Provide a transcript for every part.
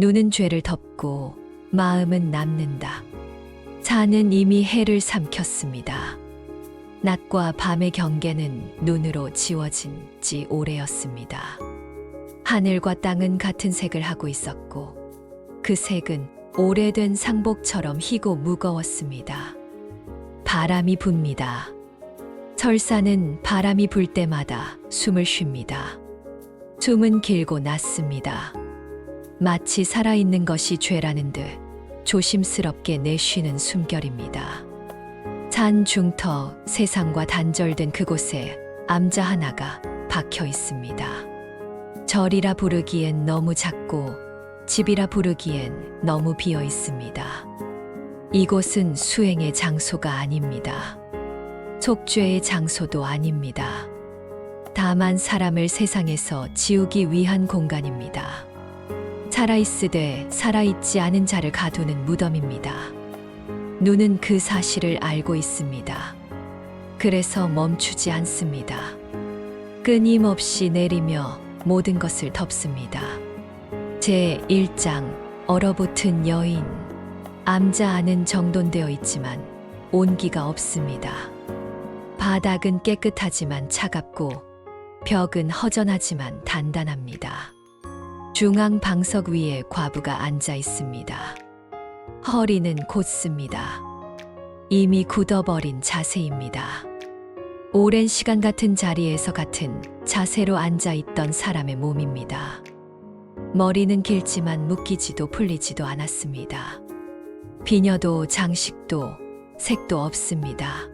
눈은 죄를 덮고 마음은 남는다. 산은 이미 해를 삼켰습니다. 낮과 밤의 경계는 눈으로 지워진 지 오래였습니다. 하늘과 땅은 같은 색을 하고 있었고 그 색은 오래된 상복처럼 희고 무거웠습니다. 바람이 붑니다. 설산은 바람이 불 때마다 숨을 쉽니다. 숨은 길고 낮습니다. 마치 살아있는 것이 죄라는 듯 조심스럽게 내쉬는 숨결입니다. 산 중터 세상과 단절된 그곳에 암자 하나가 박혀 있습니다. 절이라 부르기엔 너무 작고 집이라 부르기엔 너무 비어 있습니다. 이곳은 수행의 장소가 아닙니다. 속죄의 장소도 아닙니다. 다만 사람을 세상에서 지우기 위한 공간입니다. 살아있으되 살아있지 않은 자를 가두는 무덤입니다. 눈은 그 사실을 알고 있습니다. 그래서 멈추지 않습니다. 끊임없이 내리며 모든 것을 덮습니다. 제1장 얼어붙은 여인. 암자 안은 정돈되어 있지만 온기가 없습니다. 바닥은 깨끗하지만 차갑고 벽은 허전하지만 단단합니다. 중앙 방석 위에 과부가 앉아 있습니다. 허리는 곧습니다. 이미 굳어버린 자세입니다. 오랜 시간 같은 자리에서 같은 자세로 앉아 있던 사람의 몸입니다. 머리는 길지만 묶이지도 풀리지도 않았습니다. 비녀도 장식도 색도 없습니다.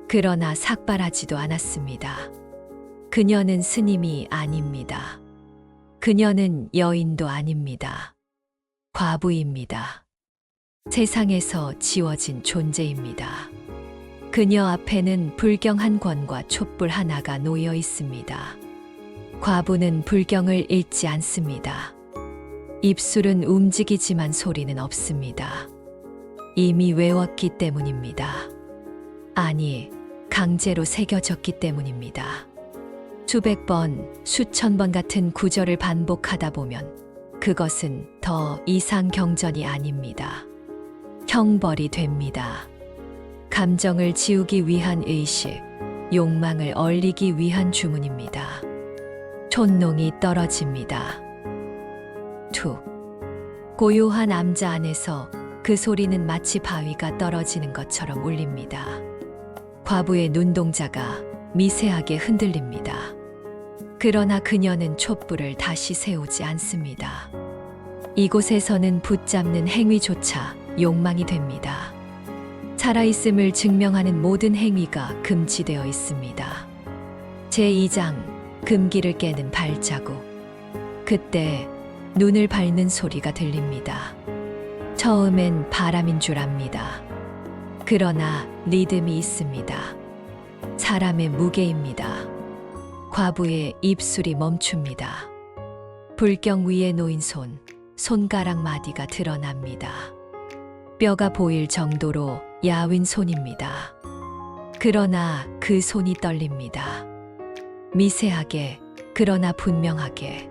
그러나 삭발하지도 않았습니다. 그녀는 스님이 아닙니다. 그녀는 여인도 아닙니다. 과부입니다. 세상에서 지워진 존재입니다. 그녀 앞에는 불경 한 권과 촛불 하나가 놓여 있습니다. 과부는 불경을 읽지 않습니다. 입술은 움직이지만 소리는 없습니다. 이미 외웠기 때문입니다. 아니, 강제로 새겨졌기 때문입니다. 수백 번, 수천 번 같은 구절을 반복하다 보면 그것은 더 이상 경전이 아닙니다. 형벌이 됩니다. 감정을 지우기 위한 의식, 욕망을 얼리기 위한 주문입니다. 촌농이 떨어집니다. 툭. 고요한 암자 안에서 그 소리는 마치 바위가 떨어지는 것처럼 울립니다. 과부의 눈동자가 미세하게 흔들립니다. 그러나 그녀는 촛불을 다시 세우지 않습니다. 이곳에서는 붙잡는 행위조차 욕망이 됩니다. 살아있음을 증명하는 모든 행위가 금지되어 있습니다. 제2장 금기를 깨는 발자국. 그때 눈을 밟는 소리가 들립니다. 처음엔 바람인 줄 압니다. 그러나 리듬이 있습니다. 사람의 무게입니다. 과부의 입술이 멈춥니다. 불경 위에 놓인 손가락 마디가 드러납니다. 뼈가 보일 정도로 야윈 손입니다. 그러나 그 손이 떨립니다. 미세하게, 그러나 분명하게.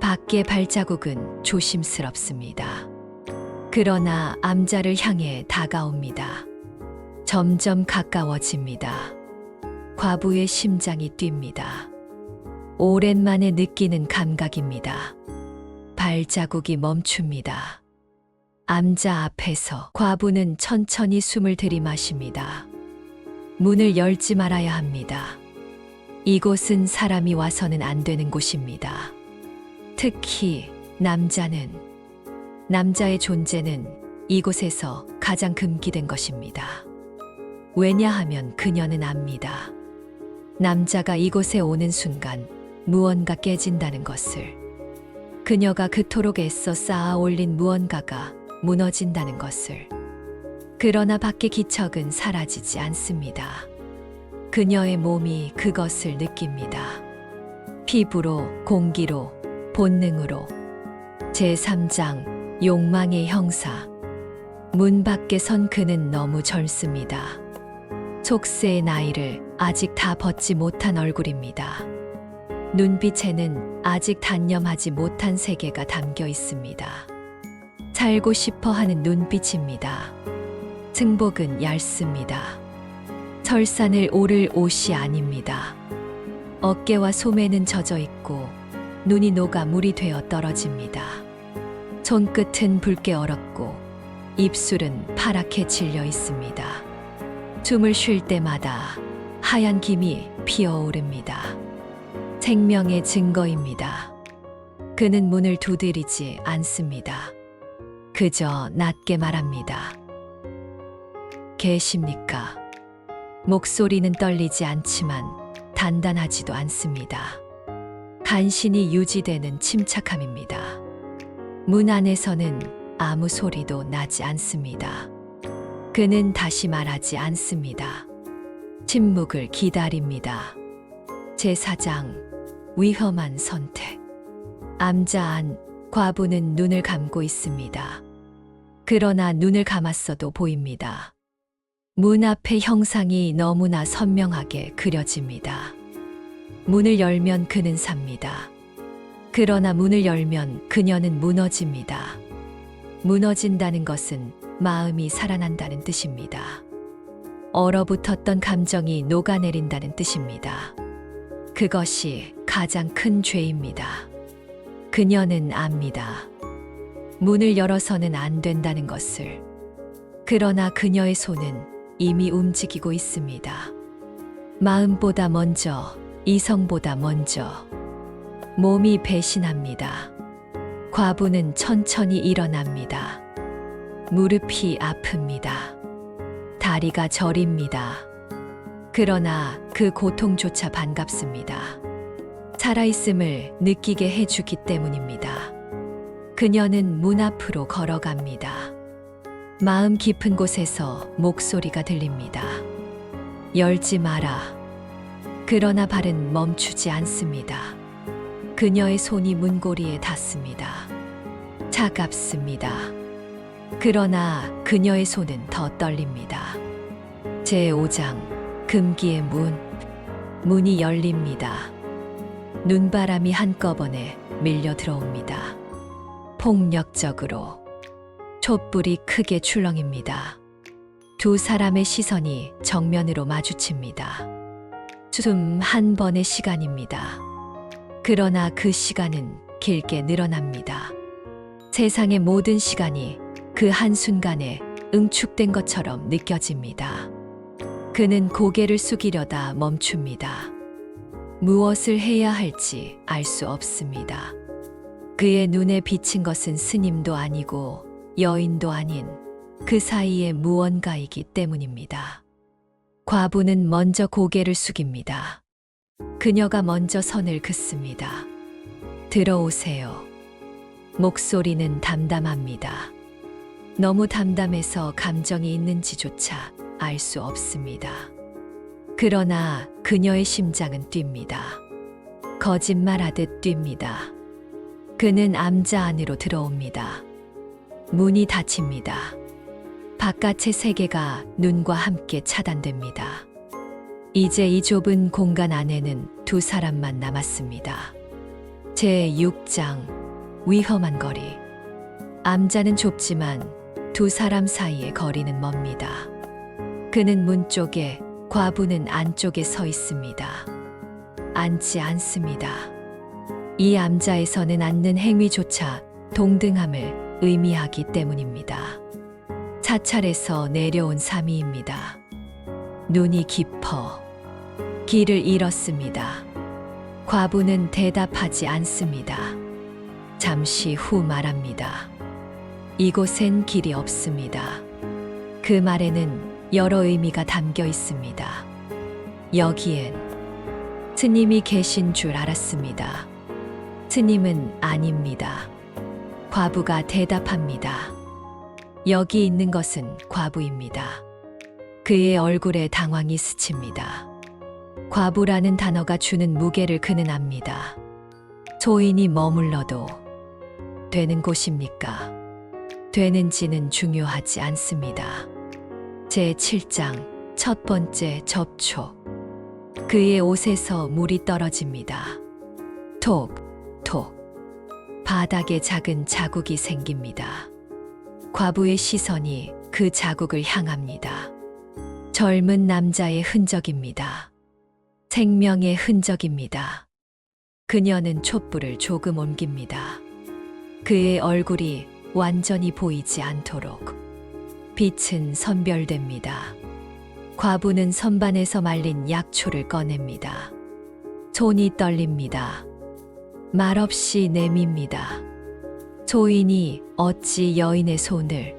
밖의 발자국은 조심스럽습니다. 그러나 암자를 향해 다가옵니다. 점점 가까워집니다. 과부의 심장이 뜁니다. 오랜만에 느끼는 감각입니다. 발자국이 멈춥니다. 암자 앞에서 과부는 천천히 숨을 들이마십니다. 문을 열지 말아야 합니다. 이곳은 사람이 와서는 안 되는 곳입니다. 특히 남자의 존재는 이곳에서 가장 금기된 것입니다. 왜냐하면 그녀는 압니다. 남자가 이곳에 오는 순간 무언가 깨진다는 것을. 그녀가 그토록 애써 쌓아 올린 무언가가 무너진다는 것을. 그러나 밖의 기척은 사라지지 않습니다. 그녀의 몸이 그것을 느낍니다. 피부로, 공기로, 본능으로. 제3장 욕망의 형사. 문 밖에 선 그는 너무 젊습니다. 속세의 나이를 아직 다 벗지 못한 얼굴입니다. 눈빛에는 아직 단념하지 못한 세계가 담겨 있습니다. 살고 싶어 하는 눈빛입니다. 승복은 얇습니다. 설산을 오를 옷이 아닙니다. 어깨와 소매는 젖어 있고 눈이 녹아 물이 되어 떨어집니다. 손끝은 붉게 얼었고 입술은 파랗게 질려 있습니다. 숨을 쉴 때마다 하얀 김이 피어오릅니다. 생명의 증거입니다. 그는 문을 두드리지 않습니다. 그저 낮게 말합니다. 계십니까? 목소리는 떨리지 않지만 단단하지도 않습니다. 간신히 유지되는 침착함입니다. 문 안에서는 아무 소리도 나지 않습니다. 그는 다시 말하지 않습니다. 침묵을 기다립니다. 제4장 위험한 선택. 암자 안 과부는 눈을 감고 있습니다. 그러나 눈을 감았어도 보입니다. 문 앞의 형상이 너무나 선명하게 그려집니다. 문을 열면 그는 삽니다. 그러나 문을 열면 그녀는 무너집니다. 무너진다는 것은 마음이 살아난다는 뜻입니다. 얼어붙었던 감정이 녹아내린다는 뜻입니다. 그것이 가장 큰 죄입니다. 그녀는 압니다. 문을 열어서는 안 된다는 것을. 그러나 그녀의 손은 이미 움직이고 있습니다. 마음보다 먼저, 이성보다 먼저. 몸이 배신합니다. 과부는 천천히 일어납니다. 무릎이 아픕니다. 다리가 저립니다. 그러나 그 고통조차 반갑습니다. 살아있음을 느끼게 해주기 때문입니다. 그녀는 문 앞으로 걸어갑니다. 마음 깊은 곳에서 목소리가 들립니다. 열지 마라. 그러나 발은 멈추지 않습니다. 그녀의 손이 문고리에 닿습니다. 차갑습니다. 그러나 그녀의 손은 더 떨립니다. 제5장 금기의 문. 문이 열립니다. 눈바람이 한꺼번에 밀려 들어옵니다. 폭력적으로. 촛불이 크게 출렁입니다. 두 사람의 시선이 정면으로 마주칩니다. 숨 한 번의 시간입니다. 그러나 그 시간은 길게 늘어납니다. 세상의 모든 시간이 그 한순간에 응축된 것처럼 느껴집니다. 그는 고개를 숙이려다 멈춥니다. 무엇을 해야 할지 알 수 없습니다. 그의 눈에 비친 것은 스님도 아니고 여인도 아닌 그 사이의 무언가이기 때문입니다. 과부는 먼저 고개를 숙입니다. 그녀가 먼저 선을 긋습니다. 들어오세요. 목소리는 담담합니다. 너무 담담해서 감정이 있는지조차 알 수 없습니다. 그러나 그녀의 심장은 뜁니다. 거짓말하듯 뜁니다. 그는 암자 안으로 들어옵니다. 문이 닫힙니다. 바깥의 세계가 눈과 함께 차단됩니다. 이제 이 좁은 공간 안에는 두 사람만 남았습니다. 제6장 위험한 거리. 암자는 좁지만 두 사람 사이의 거리는 멉니다. 그는 문 쪽에, 과부는 안쪽에 서 있습니다. 앉지 않습니다. 이 암자에서는 앉는 행위조차 동등함을 의미하기 때문입니다. 사찰에서 내려온 사미입니다. 눈이 깊어 길을 잃었습니다. 과부는 대답하지 않습니다. 잠시 후 말합니다. 이곳엔 길이 없습니다. 그 말에는 여러 의미가 담겨 있습니다. 여기엔 스님이 계신 줄 알았습니다. 스님은 아닙니다. 과부가 대답합니다. 여기 있는 것은 과부입니다. 그의 얼굴에 당황이 스칩니다. 과부라는 단어가 주는 무게를 그는 압니다. 소인이 머물러도 되는 곳입니까? 되는지는 중요하지 않습니다. 제7장 첫 번째 접촉. 그의 옷에서 물이 떨어집니다. 톡, 톡. 바닥에 작은 자국이 생깁니다. 과부의 시선이 그 자국을 향합니다. 젊은 남자의 흔적입니다. 생명의 흔적입니다. 그녀는 촛불을 조금 옮깁니다. 그의 얼굴이 완전히 보이지 않도록 빛은 선별됩니다. 과부는 선반에서 말린 약초를 꺼냅니다. 손이 떨립니다. 말없이 내밉니다. 소인이 어찌 여인의 손을,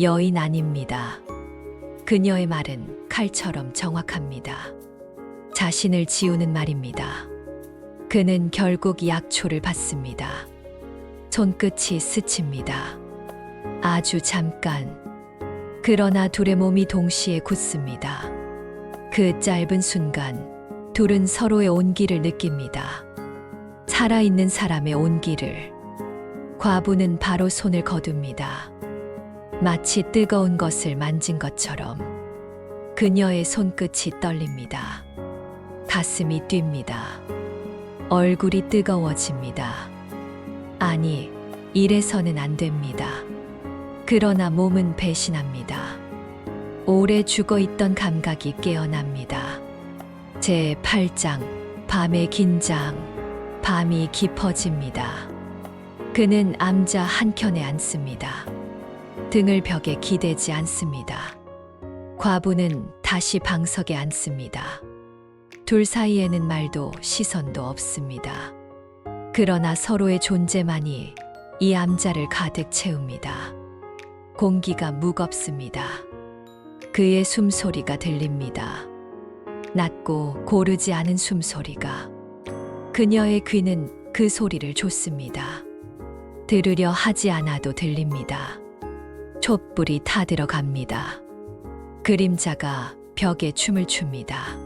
여인 아닙니다. 그녀의 말은 칼처럼 정확합니다. 자신을 지우는 말입니다. 그는 결국 약초를 받습니다. 손끝이 스칩니다. 아주 잠깐. 그러나 둘의 몸이 동시에 굳습니다. 그 짧은 순간 둘은 서로의 온기를 느낍니다. 살아있는 사람의 온기를. 과부는 바로 손을 거둡니다. 마치 뜨거운 것을 만진 것처럼 그녀의 손끝이 떨립니다. 가슴이 뜁니다. 얼굴이 뜨거워집니다. 아니, 이래서는 안 됩니다. 그러나 몸은 배신합니다. 오래 죽어있던 감각이 깨어납니다. 제 8장, 밤의 긴장. 밤이 깊어집니다. 그는 암자 한켠에 앉습니다. 등을 벽에 기대지 않습니다. 과부는 다시 방석에 앉습니다. 둘 사이에는 말도 시선도 없습니다. 그러나 서로의 존재만이 이 암자를 가득 채웁니다. 공기가 무겁습니다. 그의 숨소리가 들립니다. 낮고 고르지 않은 숨소리가. 그녀의 귀는 그 소리를 좇습니다. 들으려 하지 않아도 들립니다. 촛불이 타들어갑니다. 그림자가 벽에 춤을 춥니다.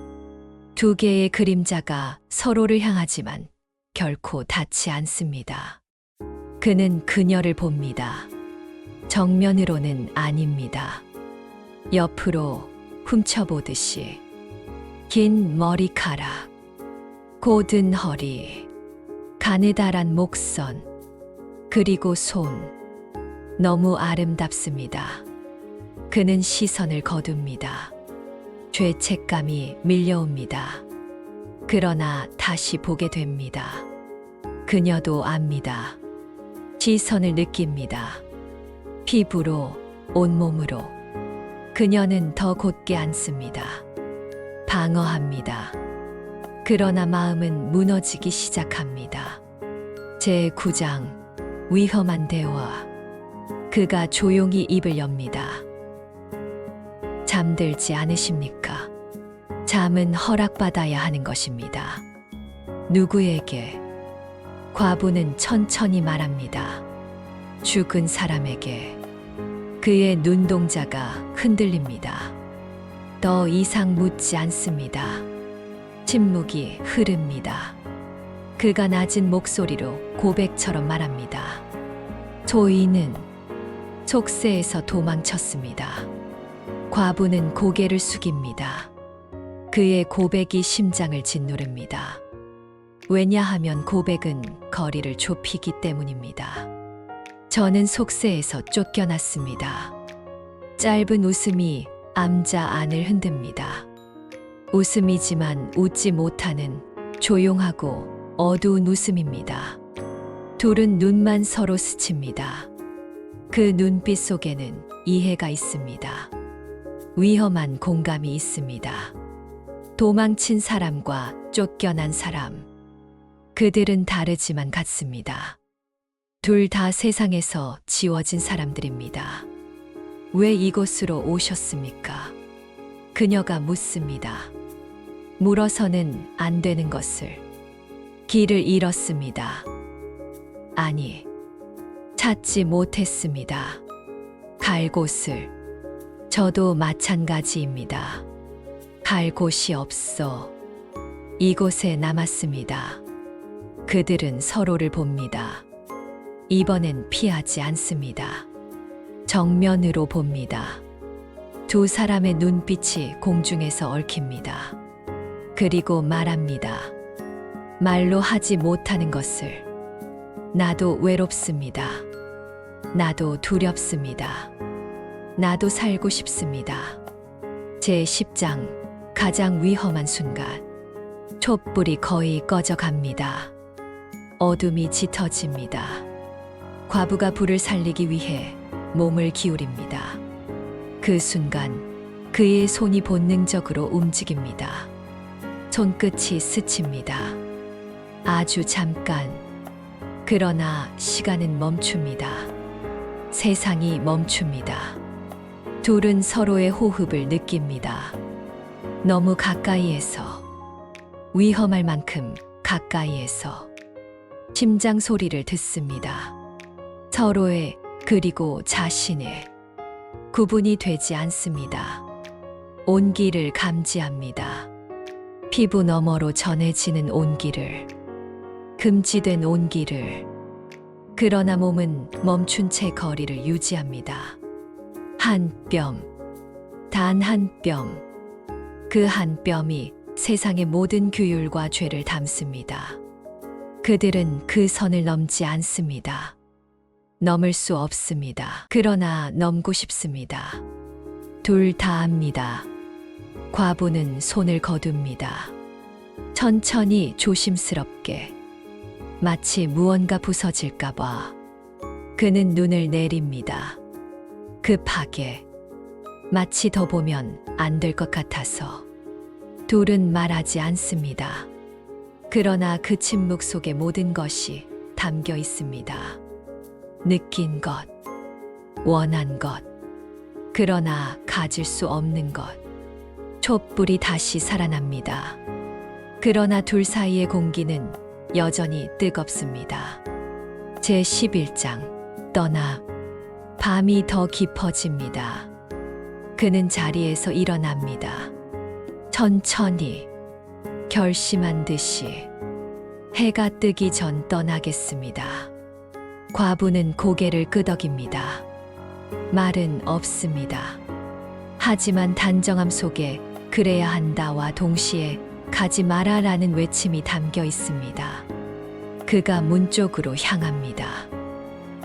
두 개의 그림자가 서로를 향하지만 결코 닿지 않습니다. 그는 그녀를 봅니다. 정면으로는 아닙니다. 옆으로 훔쳐보듯이. 긴 머리카락, 곧은 허리, 가느다란 목선, 그리고 손. 너무 아름답습니다. 그는 시선을 거둡니다. 죄책감이 밀려옵니다. 그러나 다시 보게 됩니다. 그녀도 압니다. 시선을 느낍니다. 피부로, 온몸으로. 그녀는 더 곧게 앉습니다. 방어합니다. 그러나 마음은 무너지기 시작합니다. 제 9장, 위험한 대화. 그가 조용히 입을 엽니다. 잠들지 않으십니까? 잠은 허락받아야 하는 것입니다. 누구에게? 과부는 천천히 말합니다. 죽은 사람에게. 그의 눈동자가 흔들립니다. 더 이상 묻지 않습니다. 침묵이 흐릅니다. 그가 낮은 목소리로 고백처럼 말합니다. 소인은 속세에서 도망쳤습니다. 과부는 고개를 숙입니다. 그의 고백이 심장을 짓누릅니다. 왜냐하면 고백은 거리를 좁히기 때문입니다. 저는 속세에서 쫓겨났습니다. 짧은 웃음이 암자 안을 흔듭니다. 웃음이지만 웃지 못하는 조용하고 어두운 웃음입니다. 둘은 눈만 서로 스칩니다. 그 눈빛 속에는 이해가 있습니다. 위험한 공감이 있습니다. 도망친 사람과 쫓겨난 사람. 그들은 다르지만 같습니다. 둘 다 세상에서 지워진 사람들입니다. 왜 이곳으로 오셨습니까? 그녀가 묻습니다. 물어서는 안 되는 것을. 길을 잃었습니다. 아니, 찾지 못했습니다. 갈 곳을. 저도 마찬가지입니다. 갈 곳이 없어 이곳에 남았습니다. 그들은 서로를 봅니다. 이번엔 피하지 않습니다. 정면으로 봅니다. 두 사람의 눈빛이 공중에서 얽힙니다. 그리고 말합니다. 말로 하지 못하는 것을. 나도 외롭습니다. 나도 두렵습니다. 나도 살고 싶습니다. 제10장 가장 위험한 순간. 촛불이 거의 꺼져갑니다. 어둠이 짙어집니다. 과부가 불을 살리기 위해 몸을 기울입니다. 그 순간 그의 손이 본능적으로 움직입니다. 손끝이 스칩니다. 아주 잠깐. 그러나 시간은 멈춥니다. 세상이 멈춥니다. 둘은 서로의 호흡을 느낍니다. 너무 가까이에서. 위험할 만큼 가까이에서. 심장 소리를 듣습니다. 서로의 그리고 자신의. 구분이 되지 않습니다. 온기를 감지합니다. 피부 너머로 전해지는 온기를. 금지된 온기를. 그러나 몸은 멈춘 채 거리를 유지합니다. 한 뼘, 단 한 뼘. 그 한 뼘이 세상의 모든 규율과 죄를 담습니다. 그들은 그 선을 넘지 않습니다. 넘을 수 없습니다. 그러나 넘고 싶습니다. 둘 다 압니다. 과부는 손을 거둡니다. 천천히 조심스럽게. 마치 무언가 부서질까봐. 그는 눈을 내립니다. 급하게. 마치 더 보면 안 될 것 같아서. 둘은 말하지 않습니다. 그러나 그 침묵 속에 모든 것이 담겨 있습니다. 느낀 것, 원한 것, 그러나 가질 수 없는 것. 촛불이 다시 살아납니다. 그러나 둘 사이의 공기는 여전히 뜨겁습니다. 제11장 떠나. 밤이 더 깊어집니다. 그는 자리에서 일어납니다. 천천히. 결심한 듯이. 해가 뜨기 전 떠나겠습니다. 과부는 고개를 끄덕입니다. 말은 없습니다. 하지만 단정함 속에 그래야 한다와 동시에 가지 마라라는 외침이 담겨 있습니다. 그가 문 쪽으로 향합니다.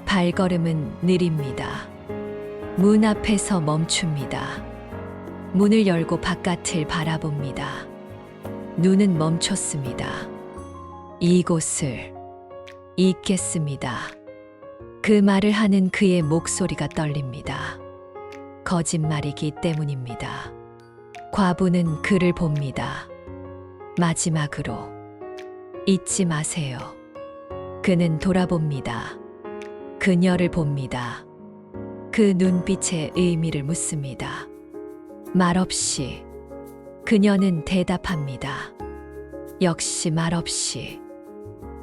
발걸음은 느립니다. 문 앞에서 멈춥니다. 문을 열고 바깥을 바라봅니다. 눈은 멈췄습니다. 이곳을 잊겠습니다. 그 말을 하는 그의 목소리가 떨립니다. 거짓말이기 때문입니다. 과부는 그를 봅니다. 마지막으로. 잊지 마세요. 그는 돌아봅니다. 그녀를 봅니다. 그 눈빛의 의미를 묻습니다. 말없이. 그녀는 대답합니다. 역시 말없이.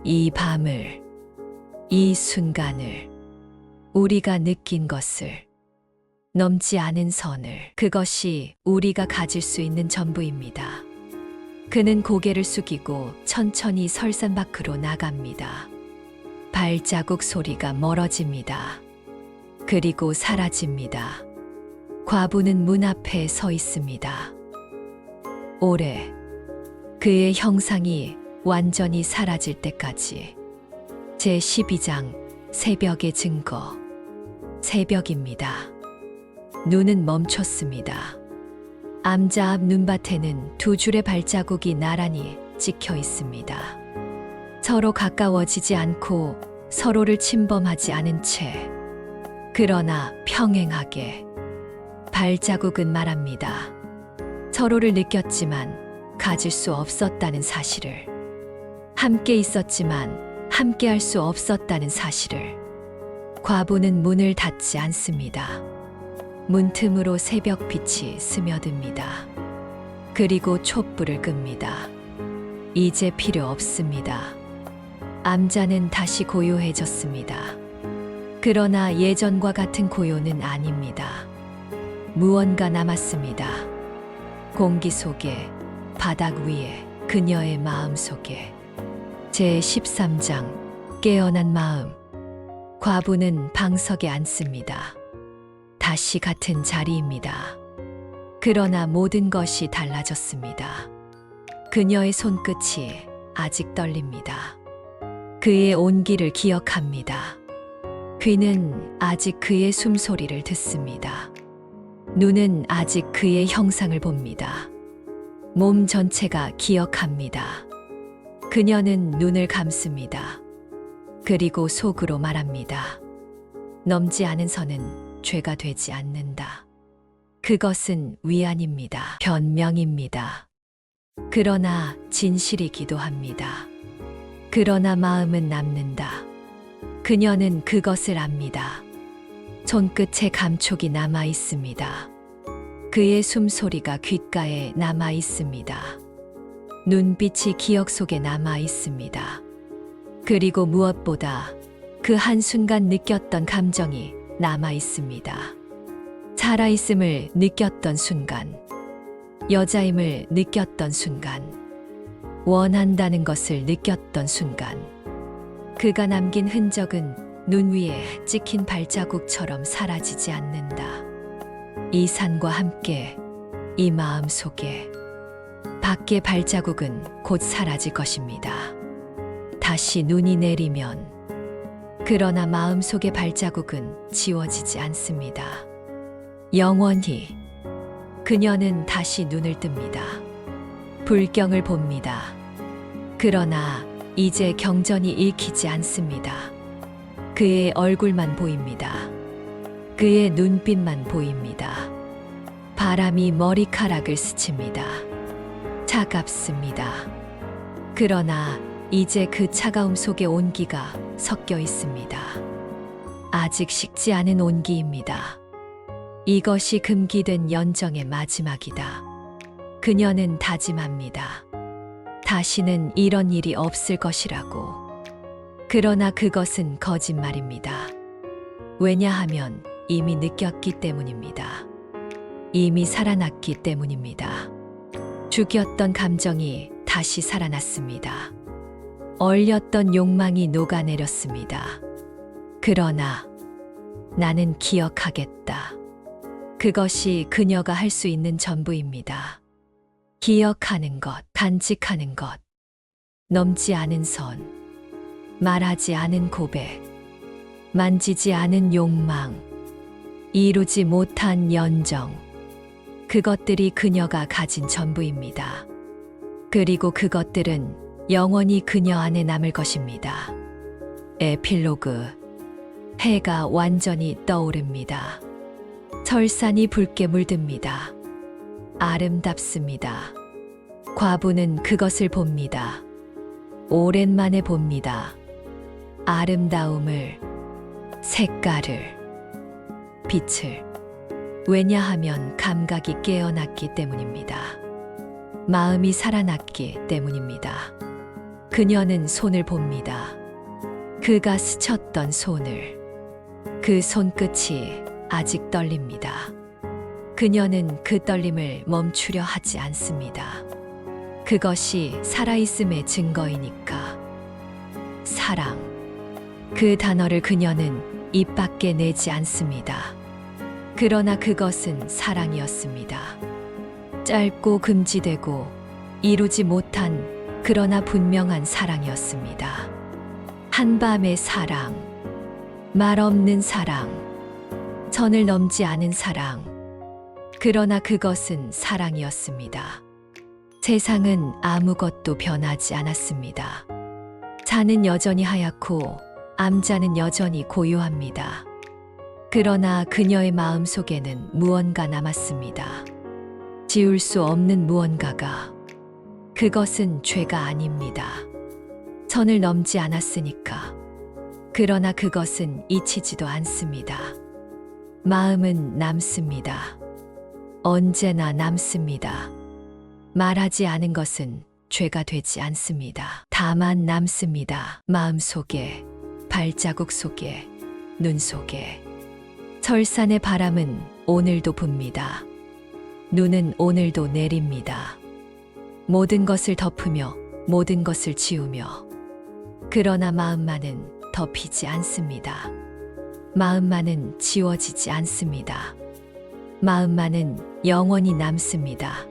이 밤을, 이 순간을, 우리가 느낀 것을, 넘지 않은 선을, 그것이 우리가 가질 수 있는 전부입니다. 그는 고개를 숙이고 천천히 설산 밖으로 나갑니다. 발자국 소리가 멀어집니다. 그리고 사라집니다. 과부는 문 앞에 서 있습니다. 오래. 그의 형상이 완전히 사라질 때까지. 제12장 새벽의 증거. 새벽입니다. 눈은 멈췄습니다. 암자 앞 눈밭에는 두 줄의 발자국이 나란히 찍혀 있습니다. 서로 가까워지지 않고 서로를 침범하지 않은 채. 그러나 평행하게. 발자국은 말합니다. 서로를 느꼈지만 가질 수 없었다는 사실을. 함께 있었지만 함께 할 수 없었다는 사실을. 과부는 문을 닫지 않습니다. 문틈으로 새벽빛이 스며듭니다. 그리고 촛불을 끕니다. 이제 필요 없습니다. 암자는 다시 고요해졌습니다. 그러나 예전과 같은 고요는 아닙니다. 무언가 남았습니다. 공기 속에, 바닥 위에, 그녀의 마음 속에. 제13장 깨어난 마음. 과부는 방석에 앉습니다. 다시 같은 자리입니다. 그러나 모든 것이 달라졌습니다. 그녀의 손끝이 아직 떨립니다. 그의 온기를 기억합니다. 귀는 아직 그의 숨소리를 듣습니다. 눈은 아직 그의 형상을 봅니다. 몸 전체가 기억합니다. 그녀는 눈을 감습니다. 그리고 속으로 말합니다. 넘지 않은 선은 죄가 되지 않는다. 그것은 위안입니다. 변명입니다. 그러나 진실이기도 합니다. 그러나 마음은 남는다. 그녀는 그것을 압니다. 손끝에 감촉이 남아 있습니다. 그의 숨소리가 귓가에 남아 있습니다. 눈빛이 기억 속에 남아 있습니다. 그리고 무엇보다 그 한순간 느꼈던 감정이 남아 있습니다. 살아있음을 느꼈던 순간, 여자임을 느꼈던 순간, 원한다는 것을 느꼈던 순간, 그가 남긴 흔적은 눈 위에 찍힌 발자국처럼 사라지지 않는다. 이 산과 함께 이 마음 속에 밖의 발자국은 곧 사라질 것입니다. 다시 눈이 내리면 그러나 마음 속의 발자국은 지워지지 않습니다. 영원히 그녀는 다시 눈을 뜹니다. 불경을 봅니다. 그러나 이제 경전이 읽히지 않습니다. 그의 얼굴만 보입니다. 그의 눈빛만 보입니다. 바람이 머리카락을 스칩니다. 차갑습니다. 그러나 이제 그 차가움 속에 온기가 섞여 있습니다. 아직 식지 않은 온기입니다. 이것이 금기된 연정의 마지막이다. 그녀는 다짐합니다. 다시는 이런 일이 없을 것이라고. 그러나 그것은 거짓말입니다. 왜냐하면 이미 느꼈기 때문입니다. 이미 살아났기 때문입니다. 죽였던 감정이 다시 살아났습니다. 얼렸던 욕망이 녹아내렸습니다. 그러나 나는 기억하겠다. 그것이 그녀가 할 수 있는 전부입니다. 기억하는 것, 간직하는 것, 넘지 않은 선, 말하지 않은 고백, 만지지 않은 욕망, 이루지 못한 연정, 그것들이 그녀가 가진 전부입니다. 그리고 그것들은 영원히 그녀 안에 남을 것입니다. 에필로그. 해가 완전히 떠오릅니다. 설산이 붉게 물듭니다. 아름답습니다. 과부는 그것을 봅니다. 오랜만에 봅니다. 아름다움을, 색깔을, 빛을. 왜냐하면 감각이 깨어났기 때문입니다. 마음이 살아났기 때문입니다. 그녀는 손을 봅니다. 그가 스쳤던 손을. 그 손끝이 아직 떨립니다. 그녀는 그 떨림을 멈추려 하지 않습니다. 그것이 살아있음의 증거이니까. 사랑. 그 단어를 그녀는 입 밖에 내지 않습니다. 그러나 그것은 사랑이었습니다. 짧고 금지되고 이루지 못한 그러나 분명한 사랑이었습니다. 한밤의 사랑, 말 없는 사랑, 선을 넘지 않은 사랑. 그러나 그것은 사랑이었습니다. 세상은 아무것도 변하지 않았습니다. 자는 여전히 하얗고 암자는 여전히 고요합니다. 그러나 그녀의 마음 속에는 무언가 남았습니다. 지울 수 없는 무언가가. 그것은 죄가 아닙니다. 선을 넘지 않았으니까. 그러나 그것은 잊히지도 않습니다. 마음은 남습니다. 언제나 남습니다. 말하지 않은 것은 죄가 되지 않습니다. 다만 남습니다. 마음 속에, 발자국 속에, 눈 속에. 설산의 바람은 오늘도 붑니다. 눈은 오늘도 내립니다. 모든 것을 덮으며 모든 것을 지우며. 그러나 마음만은 덮이지 않습니다. 마음만은 지워지지 않습니다. 마음만은 영원히 남습니다.